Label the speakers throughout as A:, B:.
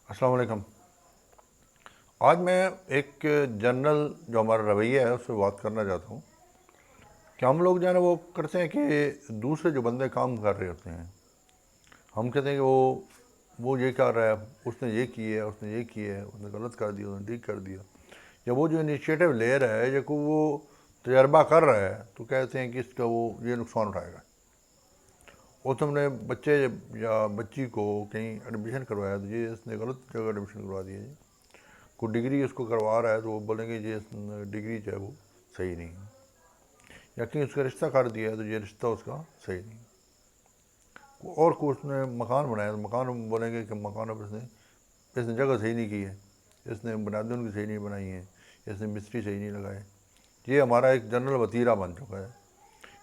A: السلام علیکم۔ آج میں ایک جنرل جو ہمارا رویہ ہے اس سے بات کرنا چاہتا ہوں کہ ہم لوگ جو ہے نا وہ کرتے ہیں کہ دوسرے جو بندے کام کر رہے ہوتے ہیں ہم کہتے ہیں کہ وہ یہ کر رہا ہے، اس نے یہ کی ہے، اس نے یہ کی ہے، اس نے غلط کر دیا، اس نے ٹھیک کر دیا، یا وہ جو انیشیٹو لے رہا ہے یا کوئی وہ تجربہ کر رہا ہے تو کہتے ہیں کہ اس کا وہ یہ نقصان اٹھائے گا۔ اور تم نے بچے یا بچی کو کہیں ایڈمیشن کروایا تو یہ اس نے غلط جگہ ایڈمیشن کروا دیا جی، کوئی ڈگری اس کو کروا رہا ہے تو وہ بولیں گے یہ ڈگری جو ہے وہ صحیح نہیں ہے، یا کہیں اس کا رشتہ کر دیا ہے تو یہ رشتہ اس کا صحیح نہیں ہے، اور کوئی اس نے مکان بنایا تو مکان بولیں گے کہ مکان اب اس نے جگہ صحیح نہیں کی ہے، اس نے بنیادیں ان کی صحیح نہیں بنائی ہیں، اس نے مستری صحیح نہیں لگائے۔ یہ ہمارا ایک جنرل وتیرہ بن چکا ہے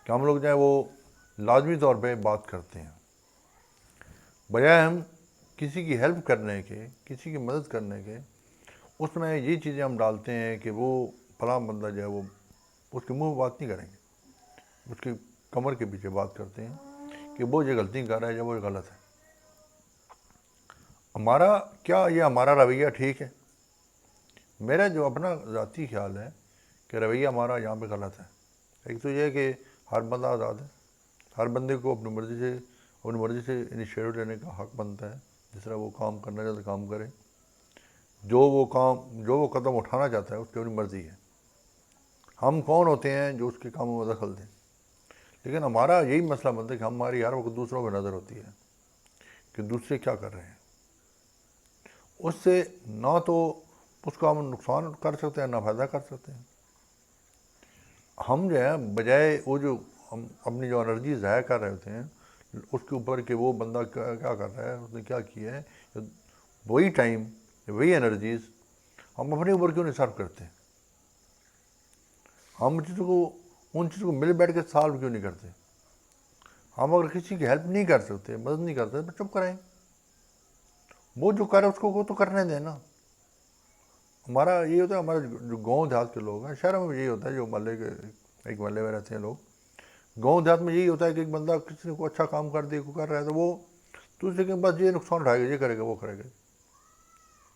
A: کہ ہم لوگ جو ہے وہ لازمی طور پہ بات کرتے ہیں، بجائے ہم کسی کی ہیلپ کرنے کے، کسی کی مدد کرنے کے، اس میں یہ چیزیں ہم ڈالتے ہیں کہ وہ فلاں بندہ جو ہے وہ اس کے منہ بات نہیں کریں گے، اس کی کمر کے پیچھے بات کرتے ہیں کہ وہ یہ غلطی کر رہا ہے یا وہ غلط ہے۔ یہ ہمارا رویہ ٹھیک ہے؟ میرا جو اپنا ذاتی خیال ہے کہ رویہ ہمارا یہاں پہ غلط ہے۔ ایک تو یہ ہے کہ ہر بندہ آزاد ہے، ہر بندے کو اپنی مرضی سے انیشیٹو لینے کا حق بنتا ہے، جس طرح وہ کام کرنا چاہتا ہے کام کرے، جو وہ قدم اٹھانا چاہتا ہے اس کی اپنی مرضی ہے۔ ہم کون ہوتے ہیں جو اس کے کاموں میں دخل دیں؟ لیکن ہمارا یہی مسئلہ بنتا ہے کہ ہماری ہر وقت دوسروں پہ نظر ہوتی ہے کہ دوسرے کیا کر رہے ہیں، اس سے نہ تو اس کا ہم نقصان کر سکتے ہیں نہ فائدہ کر سکتے ہیں۔ ہم جو ہے بجائے وہ جو ہم اپنی جو انرجی ضائع کر رہے ہوتے ہیں اس کے اوپر کہ وہ بندہ کیا کر رہا ہے، اس نے کیا کیا ہے، وہی ٹائم وہی انرجیز ہم اپنے اوپر کیوں نہیں صرف کرتے؟ ہم ان چیزوں کو مل بیٹھ کے سالو کیوں نہیں کرتے؟ ہم اگر کسی کی ہیلپ نہیں کر سکتے، مدد نہیں کرتے تو چپ کرائیں، وہ جو کرے اس کو وہ تو کرنے دیں نا۔ ہمارا یہ ہوتا ہے، ہمارے جو گاؤں دیہات کے لوگ ہیں، شہروں میں یہی ہوتا ہے، جو ایک محلے میں رہتے ہیں لوگ، گاؤں دیہات میں یہی ہوتا ہے کہ ایک بندہ کسی نے کوئی اچھا کام کر دیا، کوئی کر رہا ہے تو وہ دوسرے کے بس یہ نقصان اٹھائے گا، یہ کرے گا، وہ کرے گا،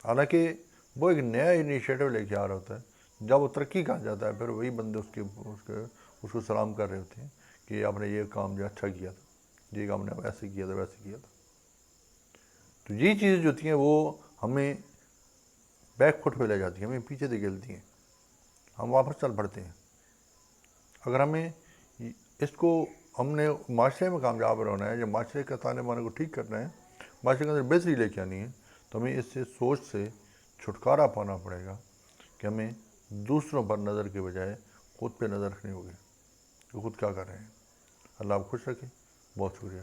A: حالانکہ وہ ایک نیا انیشیٹو لے کے آ رہا ہوتا ہے۔ جب وہ ترقی کر جاتا ہے پھر وہی بندے اس کو سلام کر رہے ہوتے ہیں کہ آپ نے یہ کام جو اچھا کیا تھا، یہ کام نے ایسے کیا تھا، ویسے کیا تھا۔ تو یہ چیزیں جو ہوتی ہیں وہ ہمیں بیک فٹ پہ لے جاتی ہیں، ہمیں پیچھے دھکیلتی ہیں، ہم واپس چل پڑتے ہیں۔ اگر ہم نے معاشرے میں کامیاب رہنا ہے یا معاشرے کا تانے بانے کو ٹھیک کرنا ہے، معاشرے کے اندر بہتری لے کے آنی ہے، تو ہمیں اس سوچ سے چھٹکارا پانا پڑے گا کہ ہمیں دوسروں پر نظر کے بجائے خود پہ نظر رکھنی ہوگی کہ خود کیا کر رہے ہیں۔ اللہ آپ خوش رکھے، بہت شکریہ۔